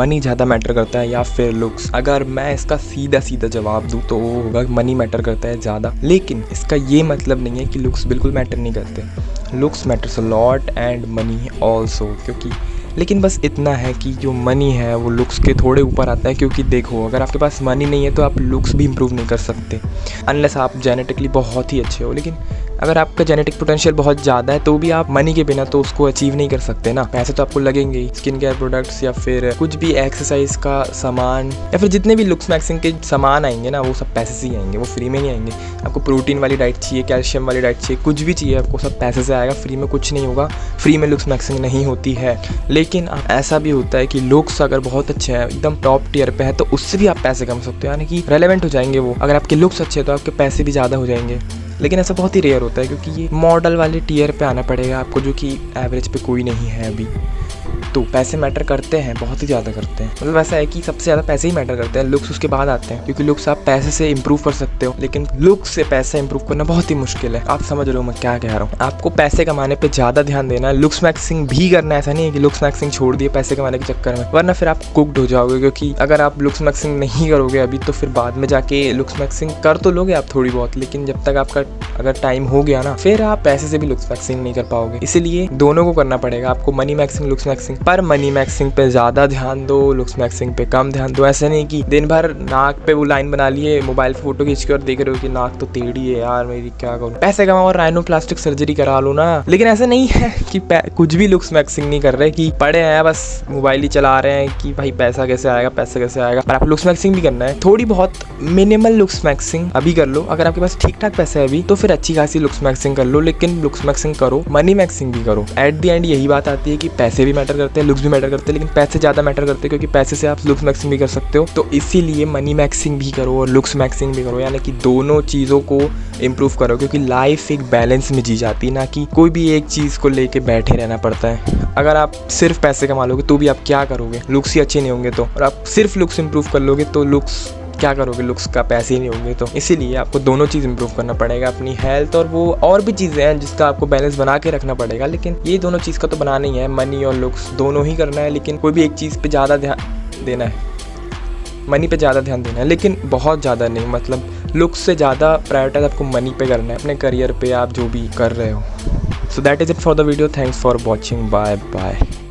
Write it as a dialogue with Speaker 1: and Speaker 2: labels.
Speaker 1: Money ज़्यादा matter करता है या फिर लुक्स? अगर मैं इसका सीधा सीधा जवाब दूँ तो वो होगा मनी मैटर करता है ज़्यादा, लेकिन इसका ये मतलब नहीं है कि लुक्स बिल्कुल मैटर नहीं करते। Looks matters a lot and money also, क्योंकि लेकिन बस इतना है कि जो मनी है वो लुक्स के थोड़े ऊपर आता है। क्योंकि देखो, अगर आपके पास मनी नहीं है तो आप लुक्स भी इम्प्रूव नहीं कर सकते अनलेस आप जेनेटिकली बहुत ही अच्छे हो। लेकिन अगर आपका जेनेटिक पोटेंशियल बहुत ज़्यादा है तो भी आप मनी के बिना तो उसको अचीव नहीं कर सकते ना। पैसे तो आपको लगेंगे ही। स्किन केयर प्रोडक्ट्स या फिर कुछ भी एक्सरसाइज का सामान या फिर जितने भी लुक्स मैक्सिंग के सामान आएंगे ना, वो सब पैसे से ही आएंगे, वो फ्री में नहीं आएंगे। आपको प्रोटीन वाली डाइट चाहिए, कैल्शियम वाली डाइट चाहिए, कुछ भी चाहिए आपको, सब पैसे से आएगा। फ्री में कुछ नहीं होगा, फ्री में लुक्स मैक्सिंग नहीं होती है। लेकिन ऐसा भी होता है कि लुक्स अगर बहुत अच्छे हैं, एकदम टॉप टियर पे है, तो उससे भी आप पैसे कमा सकते हो, यानी कि रेलेवेंट हो जाएंगे वो। अगर आपके लुक्स अच्छे हैं तो आपके पैसे भी ज़्यादा हो जाएंगे। लेकिन ऐसा बहुत ही रेयर होता है क्योंकि ये मॉडल वाले टियर पे आना पड़ेगा आपको, जो कि एवरेज पे कोई नहीं है अभी। तो पैसे मैटर करते हैं, बहुत ही ज़्यादा करते हैं। मतलब ऐसा है कि सबसे ज़्यादा पैसे ही मैटर करते हैं, लुक्स उसके बाद आते हैं। क्योंकि लुक्स आप पैसे से इंप्रूव कर सकते हो, लेकिन लुक्स से पैसा इंप्रूव करना बहुत ही मुश्किल है। आप समझ रहे हो मैं क्या कह रहा हूँ? आपको पैसे कमाने पे ज़्यादा ध्यान देना है, लुक्स मैक्सिंग भी करना है। ऐसा नहीं है कि लुक्स मैक्सिंग छोड़ दिए पैसे कमाने के चक्कर में, वरना फिर आप कुक्ड हो जाओगे। क्योंकि अगर आप लुक्स मैक्सिंग नहीं करोगे अभी तो फिर बाद में जाके लुक्स मैक्सिंग कर तो लोगे आप थोड़ी बहुत, लेकिन जब तक आपका अगर टाइम हो गया ना, फिर आप पैसे से भी लुक्स मैक्सिंग नहीं कर पाओगे। इसीलिए दोनों को करना पड़ेगा आपको, मनी मैक्सिंग, लुक्स मैक्सिंग। पर मनी मैक्सिंग पे ज़्यादा ध्यान दो, लुक्स मैक्सिंग पे कम ध्यान दो। ऐसा नहीं कि दिन भर नाक पे वो लाइन बना लिए, मोबाइल पे फोटो खींच के और देख रहे हो कि नाक तो टेढ़ी है यार मेरी, क्या करूँ। पैसे कमाओ और राइनोप्लास्टिक सर्जरी करा लो ना। लेकिन ऐसा नहीं है कि कुछ भी लुक्स मैक्सिंग नहीं कर रहे, कि पड़े हैं बस मोबाइल ही चला रहे हैं कि भाई पैसा कैसे आएगा, पैसा कैसे आएगा। पर आप लुक्स मैक्सिंग भी करना है, थोड़ी बहुत मिनिमल लुक्स मैक्सिंग अभी कर लो। अगर आपके पास ठीक ठाक पैसा है अभी तो फिर अच्छी खासी लुक्स मैक्सिंग कर लो, लेकिन लुक्स मैक्सिंग करो, मनी मैक्सिंग भी करो। एट द एंड यही बात आती है कि पैसे भी मैटर करते हैं, लुक्स भी मैटर करते हैं, लेकिन पैसे ज़्यादा मैटर करते हैं क्योंकि पैसे से आप लुक्स मैक्सिंग भी कर सकते हो। तो इसीलिए मनी मैक्सिंग भी करो और लुक्स मैक्सिंग भी करो, यानी कि दोनों चीज़ों को इम्प्रूव करो। क्योंकि लाइफ एक बैलेंस में जी जाती है, ना कि कोई भी एक चीज़ को लेके बैठे रहना पड़ता है। अगर आप सिर्फ पैसे कमा लोगे तो भी आप क्या करोगे? लुक्स ही अच्छे नहीं होंगे तो। और आप सिर्फ लुक्स इम्प्रूव कर लोगे तो लुक्स क्या करोगे? लुक्स का पैसे ही नहीं होंगे तो। इसीलिए आपको दोनों चीज़ इंप्रूव करना पड़ेगा, अपनी हेल्थ और वो और भी चीज़ें हैं जिसका आपको बैलेंस बना के रखना पड़ेगा। लेकिन ये दोनों चीज़ का तो बनाना ही है, मनी और लुक्स दोनों ही करना है। लेकिन कोई भी एक चीज़ पे ज़्यादा ध्यान देना है, मनी पे ज़्यादा ध्यान देना है, लेकिन बहुत ज़्यादा नहीं। मतलब लुक्स से ज़्यादा प्रायोरिटाइज आपको मनी पे करना है, अपने करियर पे आप जो भी कर रहे हो। So that is it for the video. Thanks for watching. Bye bye.